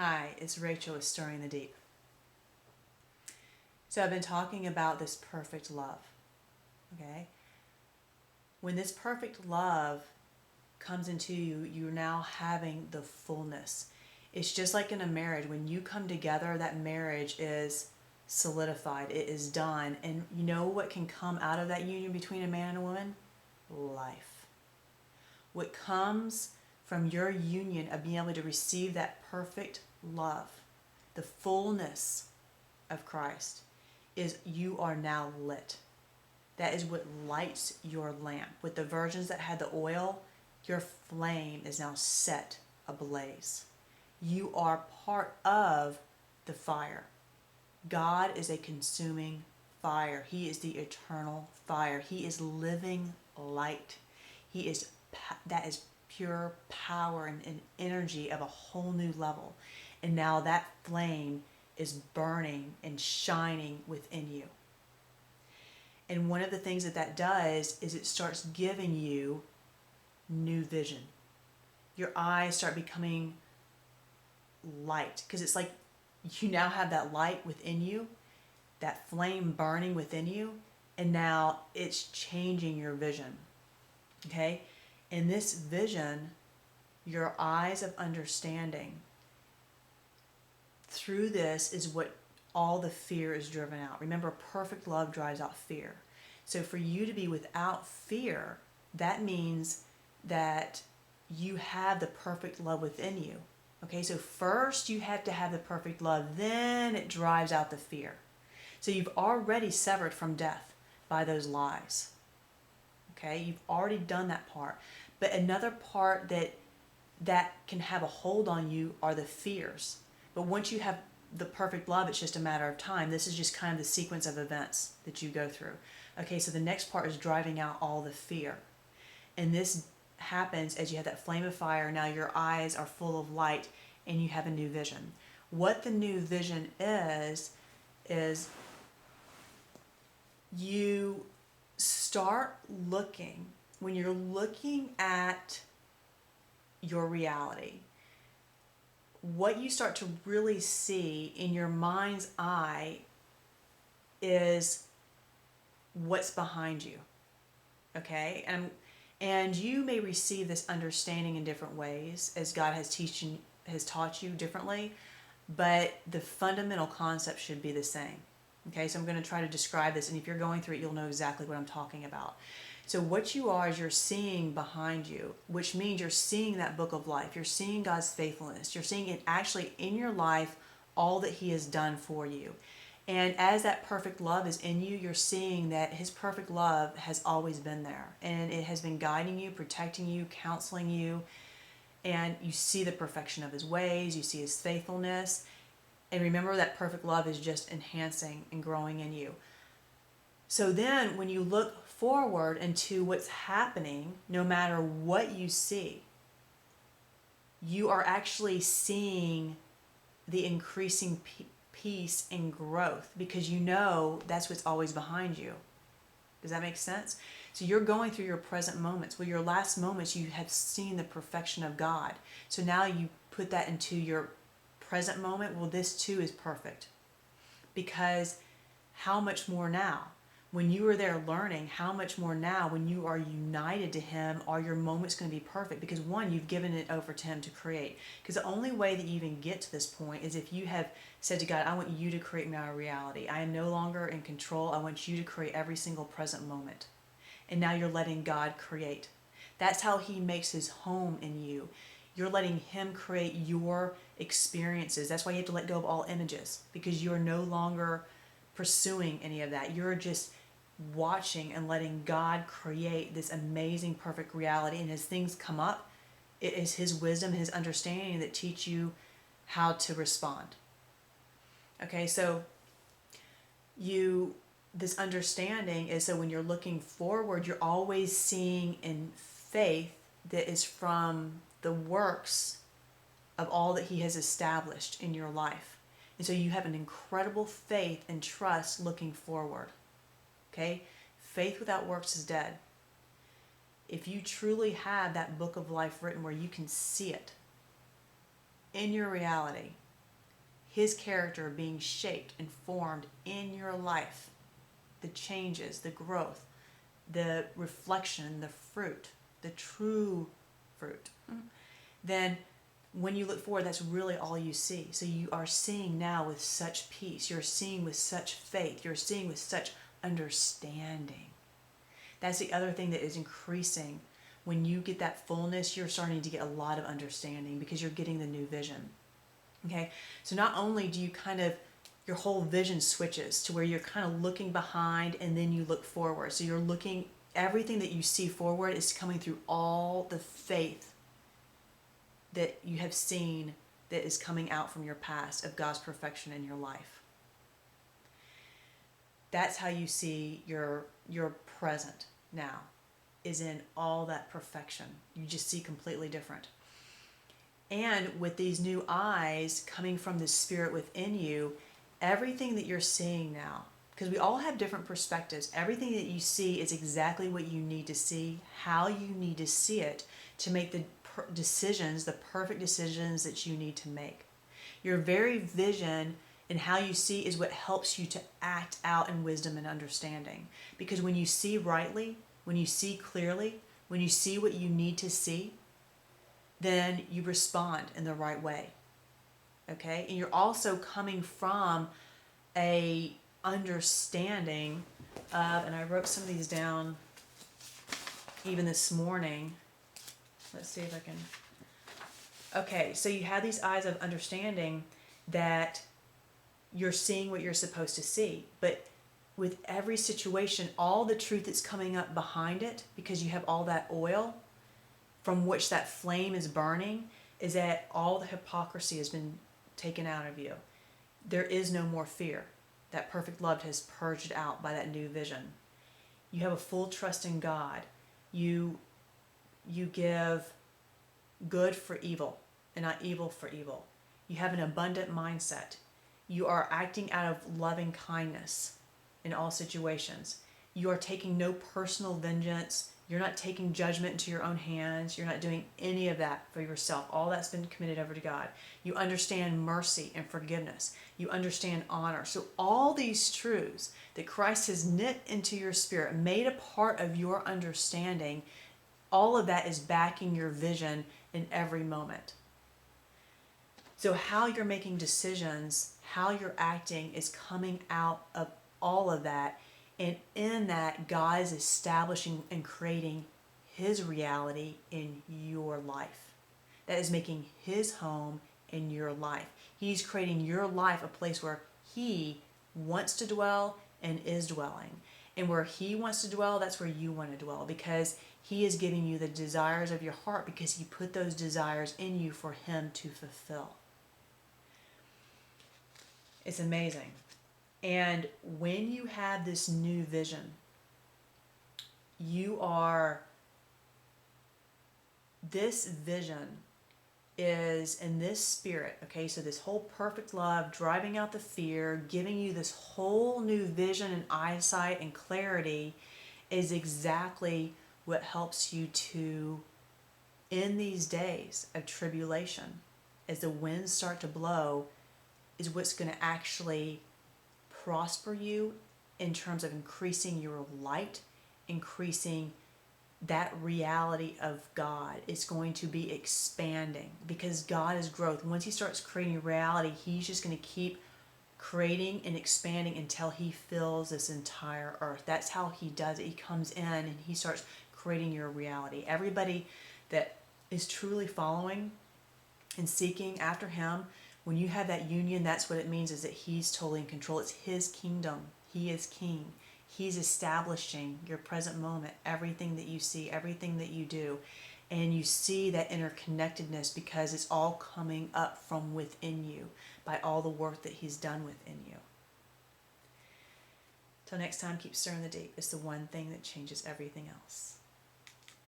Hi, it's Rachel with Stirring the Deep. So I've been talking about this perfect love, okay? When this perfect love comes into you, you're now having the fullness. It's just like in a marriage. When you come together, that marriage is solidified. It is done. And you know what can come out of that union between a man and a woman? Life. What comes from your union of being able to receive that perfect love, the fullness of Christ, is you are now lit. That is what lights your lamp. With the virgins that had the oil, your flame is now set ablaze. You are part of the fire. God is a consuming fire. He is the eternal fire. He is living light. That is pure power and energy of a whole new level. And now that flame is burning and shining within you. And one of the things that does is it starts giving you new vision. Your eyes start becoming light, because it's like you now have that light within you, that flame burning within you, and now it's changing your vision. Okay? In this vision, your eyes of understanding, through this is what all the fear is driven out. Remember, perfect love drives out fear. So for you to be without fear, that means that you have the perfect love within you. Okay, so first you have to have the perfect love, then it drives out the fear. So you've already severed from death by those lies. Okay, you've already done that part. But another part that can have a hold on you are the fears. But once you have the perfect love, it's just a matter of time. This is just kind of the sequence of events that you go through. Okay, so the next part is driving out all the fear. And this happens as you have that flame of fire. Now your eyes are full of light and you have a new vision. What the new vision is you start looking, when you're looking at your reality, what you start to really see in your mind's eye is what's behind you. Okay? And you may receive this understanding in different ways as God has taught you differently, but the fundamental concept should be the same. Okay, so I'm going to try to describe this, and if you're going through it, you'll know exactly what I'm talking about. So what you are is you're seeing behind you, which means you're seeing that book of life. You're seeing God's faithfulness. You're seeing it actually in your life, all that He has done for you. And as that perfect love is in you, you're seeing that His perfect love has always been there. And it has been guiding you, protecting you, counseling you. And you see the perfection of His ways. You see His faithfulness. And remember that perfect love is just enhancing and growing in you. So then when you look forward into what's happening, no matter what you see, you are actually seeing the increasing peace and growth, because you know that's what's always behind you. Does that make sense? So you're going through your present moments. Well, your last moments, you have seen the perfection of God. So now you put that into your present moment. Well, this too is perfect, because how much more now? When you are there learning, how much more now when you are united to Him are your moments going to be perfect? Because one, you've given it over to Him to create. Because the only way that you even get to this point is if you have said to God, I want you to create my reality. I am no longer in control. I want you to create every single present moment. And now you're letting God create. That's how He makes His home in you. You're letting Him create your experiences. That's why you have to let go of all images, because you're no longer pursuing any of that. You're just watching and letting God create this amazing, perfect reality. And as things come up, it is His wisdom, His understanding that teach you how to respond. Okay, so this understanding is, so when you're looking forward, you're always seeing in faith that is from the works of all that He has established in your life. And so you have an incredible faith and trust looking forward. Okay? Faith without works is dead. If you truly have that book of life written where you can see it in your reality, His character being shaped and formed in your life, the changes, the growth, the reflection, the fruit, the true fruit, then when you look forward, that's really all you see. So you are seeing now with such peace. You're seeing with such faith. You're seeing with such understanding. That's the other thing that is increasing. When you get that fullness, you're starting to get a lot of understanding because you're getting the new vision. Okay? So not only do you your whole vision switches to where you're kind of looking behind and then you look forward. So you're looking, everything that you see forward is coming through all the faith that you have seen that is coming out from your past of God's perfection in your life. That's how you see your present now, is in all that perfection. You just see completely different. And with these new eyes coming from the Spirit within you, everything that you're seeing now, because we all have different perspectives, everything that you see is exactly what you need to see, how you need to see it to make the decisions, the perfect decisions that you need to make. Your very vision and how you see is what helps you to act out in wisdom and understanding. Because when you see rightly, when you see clearly, when you see what you need to see, then you respond in the right way. Okay? And you're also coming from a understanding of, and I wrote some of these down even this morning. Let's see if I can. Okay, so you have these eyes of understanding that you're seeing what you're supposed to see. But with every situation, all the truth that's coming up behind it, because you have all that oil from which that flame is burning, is that all the hypocrisy has been taken out of you. There is no more fear. That perfect love has purged out by that new vision. You have a full trust in God. You give good for evil and not evil for evil. You have an abundant mindset. You are acting out of loving kindness in all situations. You are taking no personal vengeance. You're not taking judgment into your own hands. You're not doing any of that for yourself. All that's been committed over to God. You understand mercy and forgiveness. You understand honor. So all these truths that Christ has knit into your spirit, made a part of your understanding, all of that is backing your vision in every moment. So how you're making decisions, how you're acting is coming out of all of that. And in that, God is establishing and creating His reality in your life. That is making His home in your life. He's creating your life a place where He wants to dwell and is dwelling. And where He wants to dwell, that's where you want to dwell, because He is giving you the desires of your heart, because He put those desires in you for Him to fulfill. It's amazing. And when you have this new vision, this vision is in this spirit, okay? So this whole perfect love, driving out the fear, giving you this whole new vision and eyesight and clarity is exactly what helps you to, in these days of tribulation, as the winds start to blow, is what's going to actually prosper you in terms of increasing your light, increasing that reality of God. It's going to be expanding because God is growth. Once He starts creating reality, He's just going to keep creating and expanding until He fills this entire earth. That's how He does it. He comes in and He starts creating your reality. Everybody that is truly following and seeking after Him, when you have that union, that's what it means, is that He's totally in control. It's His kingdom. He is king. He's establishing your present moment, everything that you see, everything that you do. And you see that interconnectedness because it's all coming up from within you by all the work that He's done within you. Till next time, keep stirring the deep. It's the one thing that changes everything else.